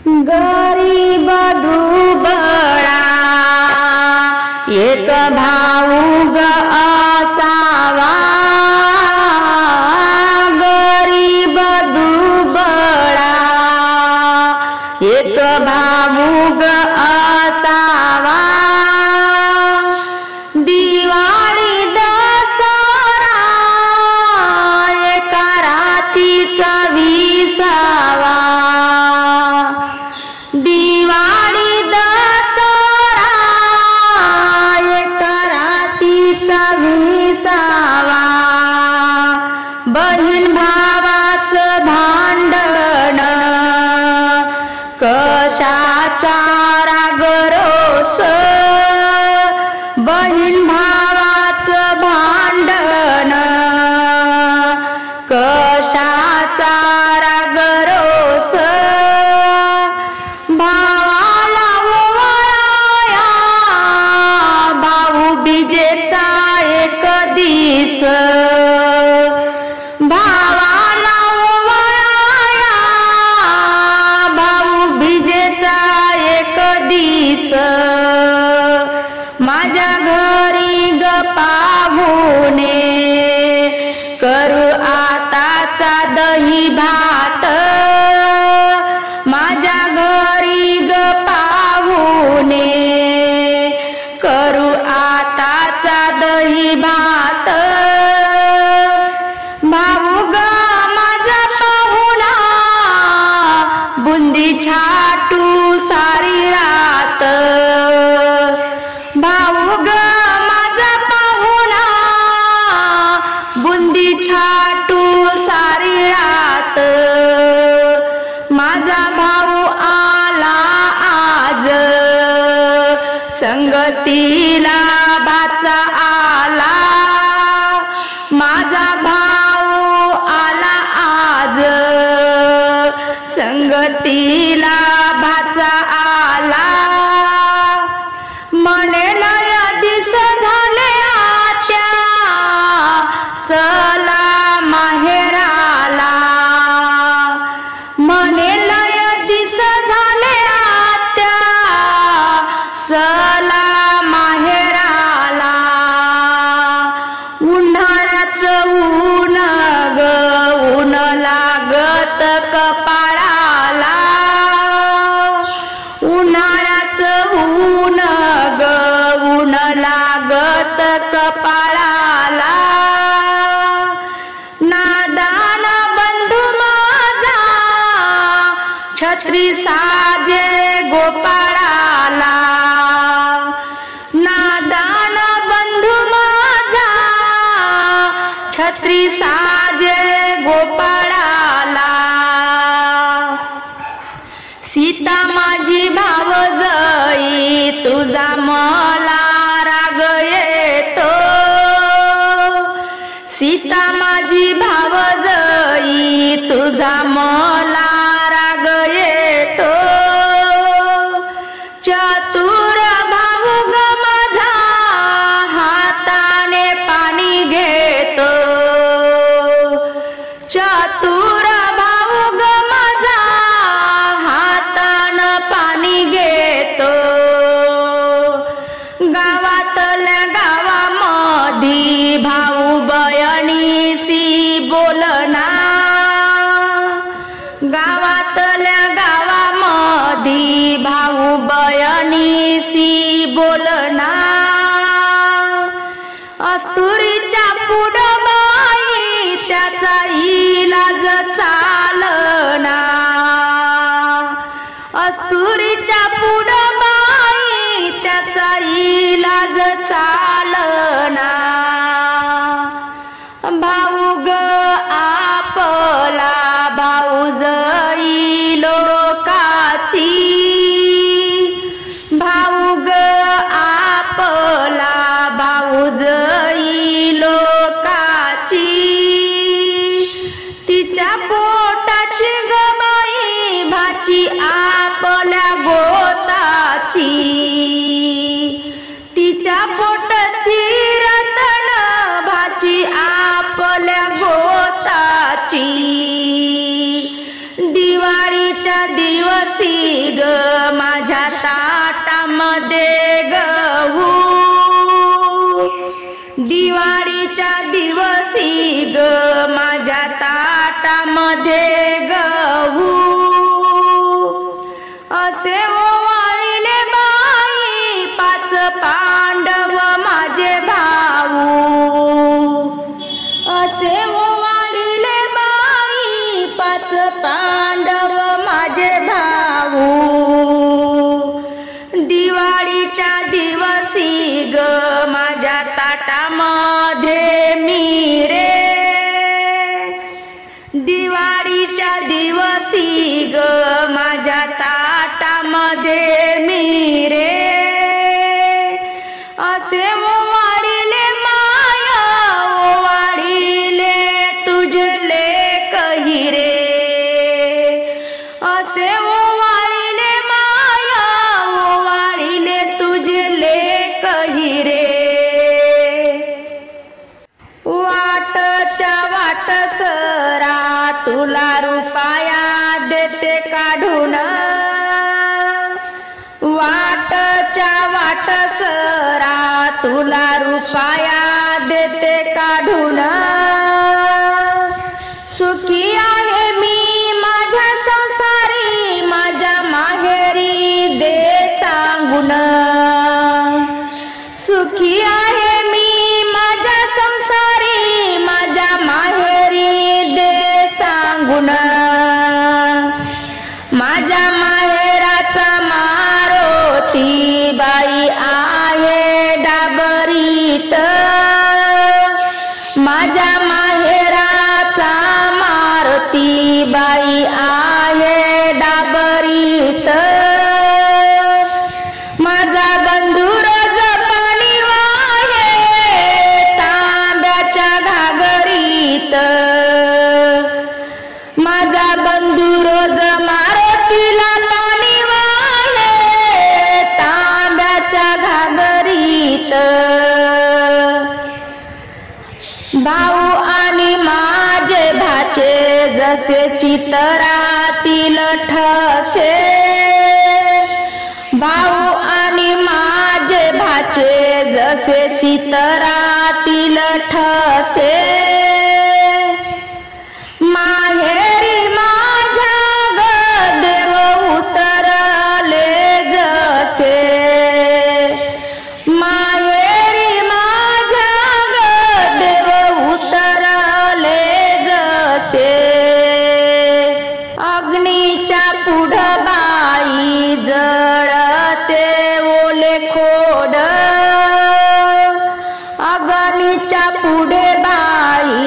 गरीब दुबळा एक भाऊ ग असावा, गरीब दुबळा एक भाऊ ग असावा, दिवाळी दसरा एका रातीचा विसावा, दिवाळी दसरा एका रातीचा विसावा, बहीण भावाचं भांडण कशाचा राग रोष, बहीण भावाचं भांडण कशाचा राग रोष, भावाला ओवाळाया भाऊ बीजेचा एक दिस, भावाला ओवाळाया भाऊ बीजेचा एक दिस, माझ्या घरी ग पाहुणे करू आताचा दही भात, माझ्या घरी ग पाहुणे करू आताचा दही भात, भाऊ ग माझा पाहुणा बुंदी छाटू सारी रात, भाऊ ग माझा पाहुणा बुंदी छाटू सारी रात, माझा भाऊ आला आज संगतीला भाचा आला, माझा भाऊ आला आज संगतीला भाचा आला, म्हणे लय दिस झाले आत्या चला माहेराला, म्हणे लय दिस झाले आत्या चला माहेराला, उन्हाळ्याचं ऊन ग ऊन लागत कपाळाला, उन्हाळ्याचं ऊन ग ऊन लागत कपाळाला, नादान बंधू माझा छत्री साजे गोपाळाला, नादान बंधू माझा छत्री साजे गोपाळाला, सीता माझी भावजई तुझा मला राग येतो, सीता माझी भावजई तुझा मला राग येतो, चतुर भाऊ ग माझा हाताने पाणी घेतो, चतुर भाऊ ग माझा हातानं पाणी घेतो, गावातल्या गावामधी भाऊ बहिणीशी बोलना, गावातल्या गावामधी भाऊ बहिणीशी बोलना, अस्तुरीच्या पुढं बाई त्याचा इलाज चालना, अस्तुरीच्या पुढं बाई त्याचा इलाज चालना, भाऊ ग आपला भाऊजई लोकाची, भाऊ ग आपला भाऊजई लोकाची, तिच्या पोटाची ग बाई भाची आपल्या गोताची, तिच्या पोटाची रतन भाची आपल्या गोताची, दिवाळीच्या दिवस दिवसी ग माझ्या ताटामध्ये गहू, दिवाळीच्या दिवसी ग माझ्या ताटामध्ये गहू, असे ओवाळले बाई पाच पांडव माझे भाऊ, असे ओवाळले बाई पाच पांडव माझे भाऊ, दिवाळीच्या दिवसी ग माझ्या ताटामध्ये मी रे, दिवाळीच्या दिवसी ग माझ्या ताटामध्ये मी रे, असे ओवाळले माया ओवाळले तुझले कही रे, असे ओवाळले माया ओवाळले तुझले कही रे, वाटच्या वाट सरा तुला रुपया देते काढून, वाटच्या वाट सरा तुला रुपया देते काढून, सुखी आहे मी माझ्या संसारी माझ्या माहेरी दे सांगून, सुखी आहे मी माझ्या संसारी माझ्या माहेरी दे सांगून, माझ्या माहेराचा मारोती बाई आहे डाबरीत, माझ्या माहेराचा मारुती बाई आहे डाबरीत, माझा बंधू रोज पाणी वाहे तांब्याच्या घागरीत, माझा बंधू रोज मारुतीला पाणी वाहे तांब्याच्या घागरीत, भाऊ आणि माझे भाचे जसे चितरातील ठसे, भाऊ आणि माझे भाचे जसे चितरातील ठसे, माहेरी माझ्या ग देव उतरले जसे, माहेरी माझ्या ग देव उतरले जसे, अग्नीच्या पुढं बाई जळते ओले खोड, अग्नीच्या पुढे बाई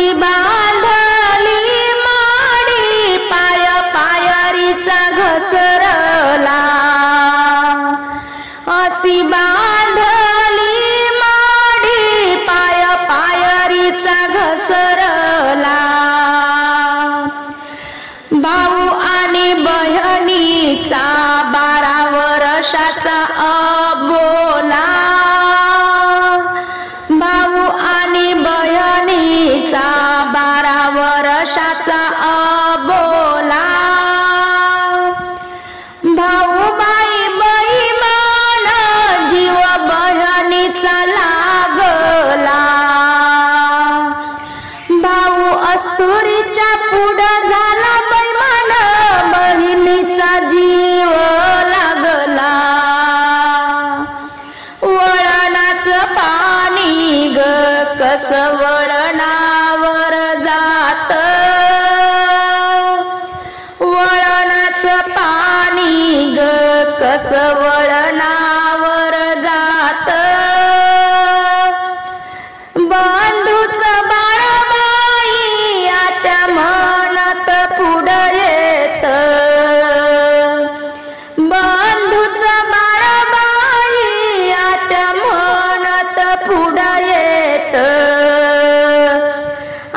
अशी बांधली माडी पाय पायरीचा घसरला, अशी बांधली माडी पाय पायरीचा घसरला। भाऊ आणि बहिणीचा 12 वर्षाचा अबोला, भाऊ आणि बहिणीचा 12 वर्षाचा अबोला। भाऊ बाई बैमान जीव बहिणीचा लागला, भाऊ अस्तुरीच्या पुढं झाला बैमान बहिणीचा जीव लागला। वळणाचं पाणी ग कस वळणावर जात, वळणाचं पाणी ग कस वळणावर जात। बंधूच बाळबाई आत्या म्हणत पुढं येत, बंधूच बाळबाई आत्या म्हणत पुढं येत।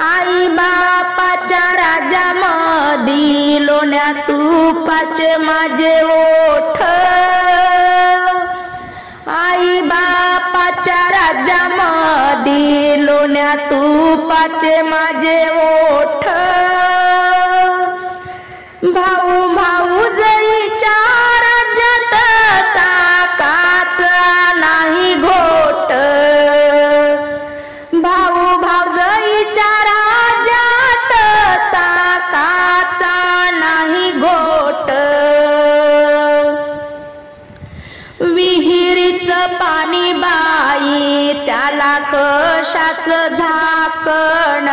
आई बापाच्या राज्यामधी लोण्या तुपाचे माझे ओठ, आई बापाच्या राज्यामधी लोण्या तुपाचे माझे ओठ। भाऊ भाऊजाईच्या राज्यात ताकाचा नाही घोट, भाऊ भाऊजाईच्या राज्यात ताकाचा नाही घोट। विहिरीचं पाणी बाई त्याला कशाचं झाकण,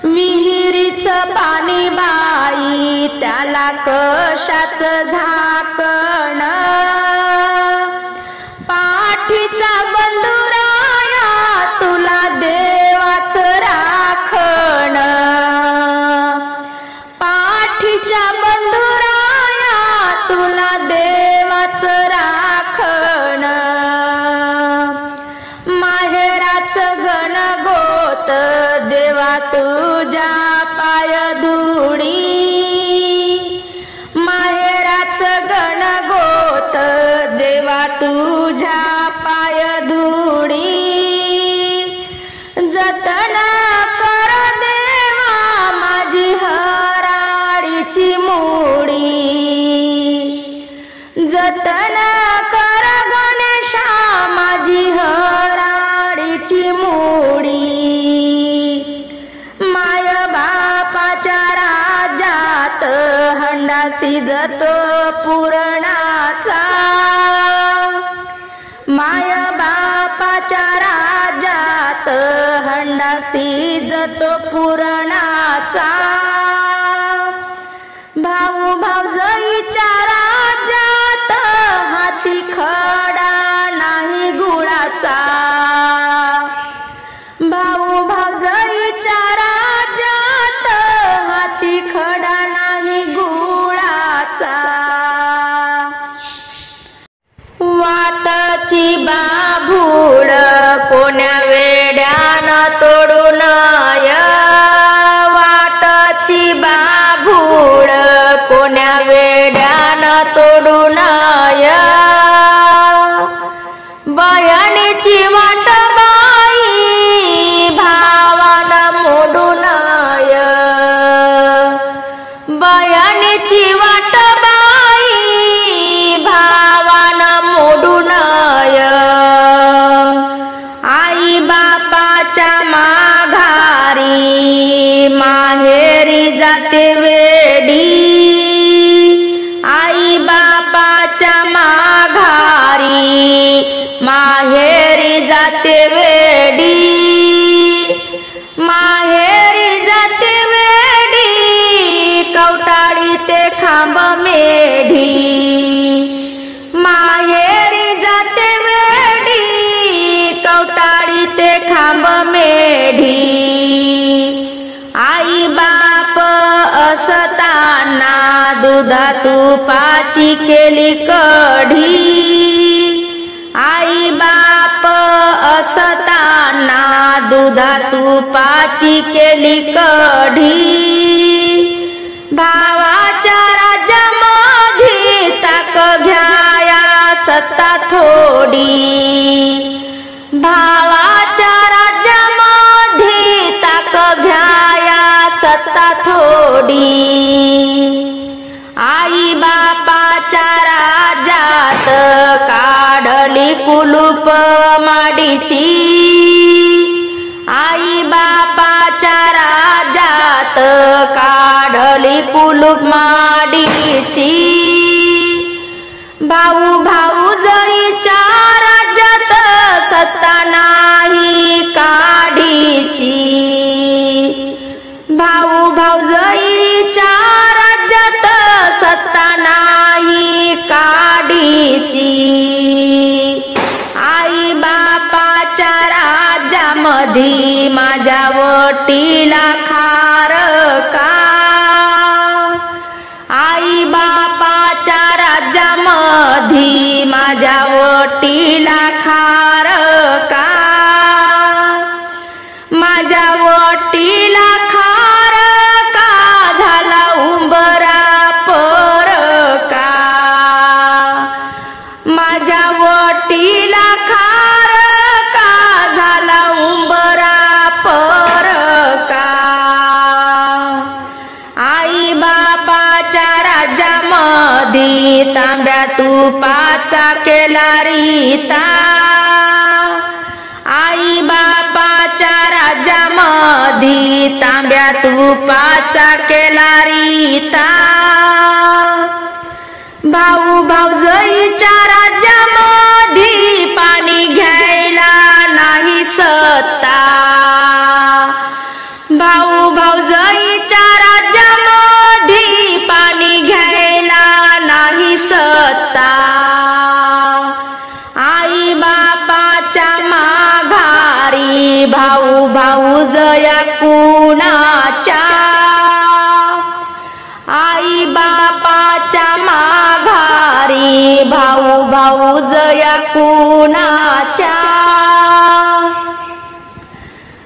विहिरीचं पाणी बाई त्याला कशाचं झाकण। पाठीचा बंधुराया तुला देवाचं राखण, पाठीच्या बंधुराया तुला देवाचं राखण। माहेराचं गणगोत देवा तुझ्या पायधुडी, माहेराचं गणगोत देवा तुझ्या पायधुडी। जतन कर देवा माझी हराळीची मुडी, जतन कर गणेशा माझी हराळीची मुडी। माय बापाच्या राज्यात हंडा शिजतो पुरणाचा, माय बापाच्या राज्यात हंडा शिजतो पुरणाचा। भाऊ भाऊजाईच्या राज्यात हाती खडा नाही गुळाचा, भाऊ भाऊजाईच्या राज्यात हाती खडा नाही गुळाचा। वाटाची बाभूड कोण्या वेड्यानं तोडून या, वाटाची बाभूड कोण्या वेड्यानं तोडून या। बहिणीची वाट बाई भावानं तुपाची केली कढी, आई बाप असताना दुधा तुपाची केली कढी, भावाच्या राज्यामध्ये ताक घ्याया सत्ता थोडी, भावाच्या राज्यामध्ये ताक घ्याया सत्ता थोडी, आई बापाच्या राज्यात काढली कुलूप माडीची, आई बापाच्या राज्यात काढली कुलूप माडीची, भाऊ भाऊजाईच्या राज्यात सत्ता नाही काढीची, भाऊ भाऊजाईच्या राज्यात सत्ता नाही काढीची, आई बापाच्या राज्यामध्ये माझ्या वटीला खार का, आई बापाच्या राज्यामध्ये माझ्या वटीला खार का, माझ्या वटीला खार का झाला उंबरा पर का, माझ्या वटीला खार का झाला उंबरा पर का, आई बापाच्या राज्यामध्ये तांब्या तुपाचा केला रीता, आई बापाच्या राज्यामध्ये तांब्या तुपाचा केला रीता, भाऊ भाऊजाईच्या राज्यामध्ये पाणी घ्यायला नाही सत्ता, भाऊ भाऊजाईच्या राज्यामध्ये पाणी घ्यायला नाही सत्ता, आई बापाच्या माघारी भाऊ भाऊजया कुणाच्या, आई बापाच्या माघारी भाऊ भाऊजया कुणाच्या,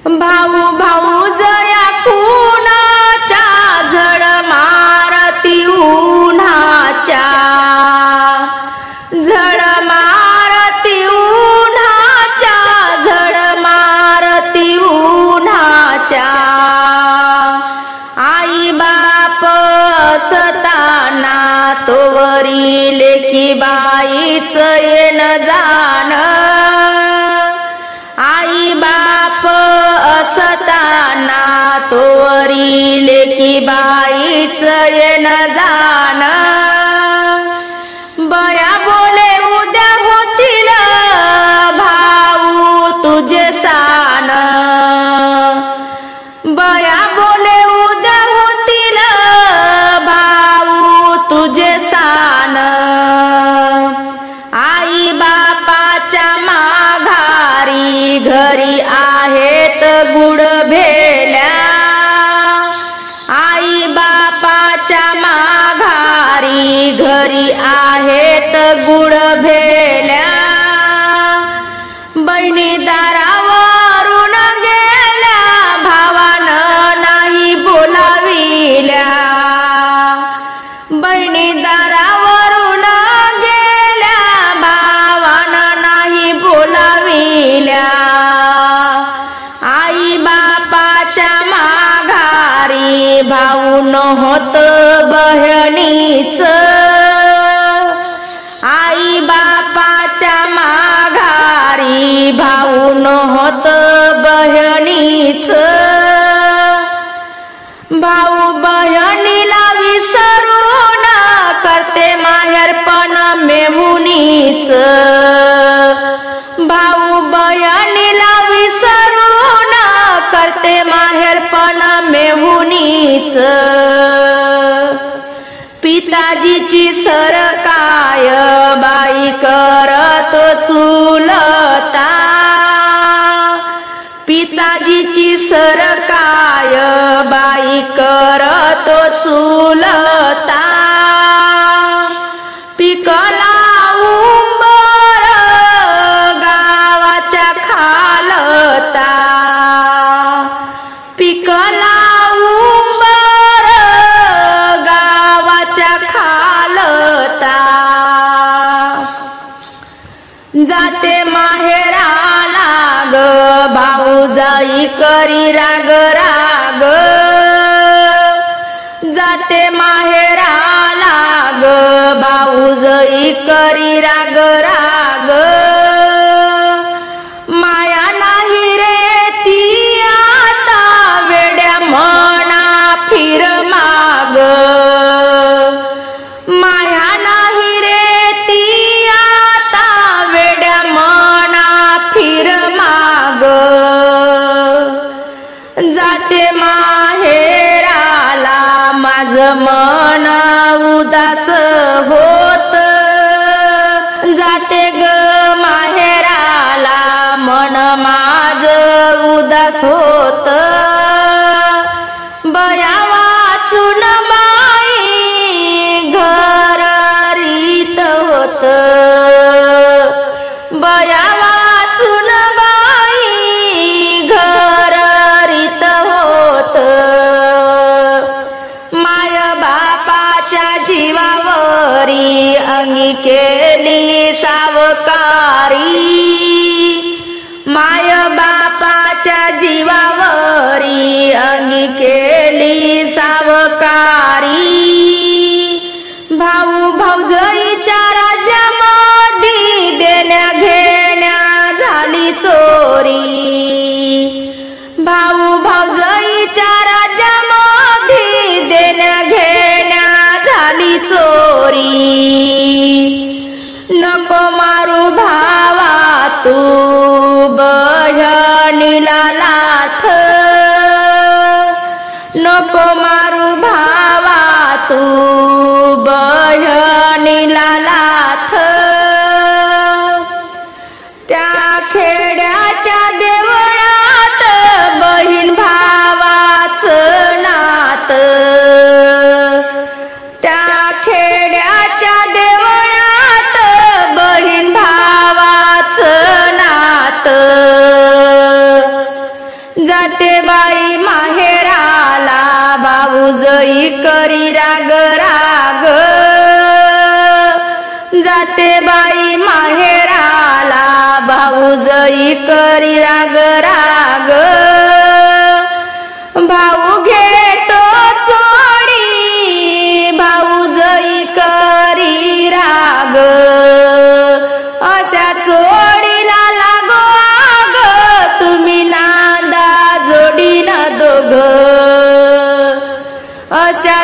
भाऊ भाऊजया कुणाच्या झड मारती उन्हाच्या, झड मारती उन्हाच्या, झड मारती उन्हाच्या, आई बाप असताना तोवरी लेकी बाईच येन जाण, आई बाप असताना तोवरी लेकी बाईच येन जाण, बया बोले उद्या होतील भाऊ तुझे सान, बया बोले उद्या होतील भाऊ तुझे सान, आई बापाच्या माघारी घरी आहेत गुड भेल्या, आई बापाच्या माघारी घरी आहेत गुड भेल्या, बहिणी दारावरून गेल्या भावानं नाही बोलाविल्या, बहिणी दारावरून गेल्या भावानं नाही बोलाविल्या, आई बापाच्या माघारी भाऊ नव्हत बहिणीच, आई बापाच्या माघारी भाऊ नव्हत बहिणीच, भाऊ बहिणीला विसरून करते माहेरपण मेहुनीच, भाऊ बहिणीला विसरून करते माहेरपण मेहुनीच, पिताजीची सरकाय बाई करतो चुलता, पिताजीची सरकाय बाई करतो चुलता, करी राग राग जाते माहेराला ग भाऊजई करी राग राग माया नाही रे ती आता वेड्या म्हणा फिर माग माया नाही रे ती आता वेड्या म्हणा फिर माग जाते माहेराला माझं मन उदास होत जाते ग माहेराला मन माझं उदास होत बया वाचून बाई घर रीत होत बया वाचून बाई घर रीत होत माय बापाच्या जीवावरी अंगी केली सावकारी माय बापाच्या जीवावरी अंगी केली सावकारी भाऊ भाऊजईच्या राज्यामध्ये देण्या घेण्या झाली चोरी भाऊ भाऊजईच्या राज्यामध्ये देण्या घेण्या झाली चोरी नको मारू भावा तू बहिणीला लाथ नको मारू भावा तू बहिणीला लाथ त्या खेड्याच्या देवळात बहीण भावाचं नात त्या खेड्याच्या देवळात बहीण भावाचं नात जाते बाई माहेराला भाऊजई करी राग राग जाते बाई माहेराला भाऊजई करी राग राग भाऊ घेतो सोडी भाऊजई करी राग अशा चोडीला लागो आग तुम्ही नांदा जोडी न दोघ अशा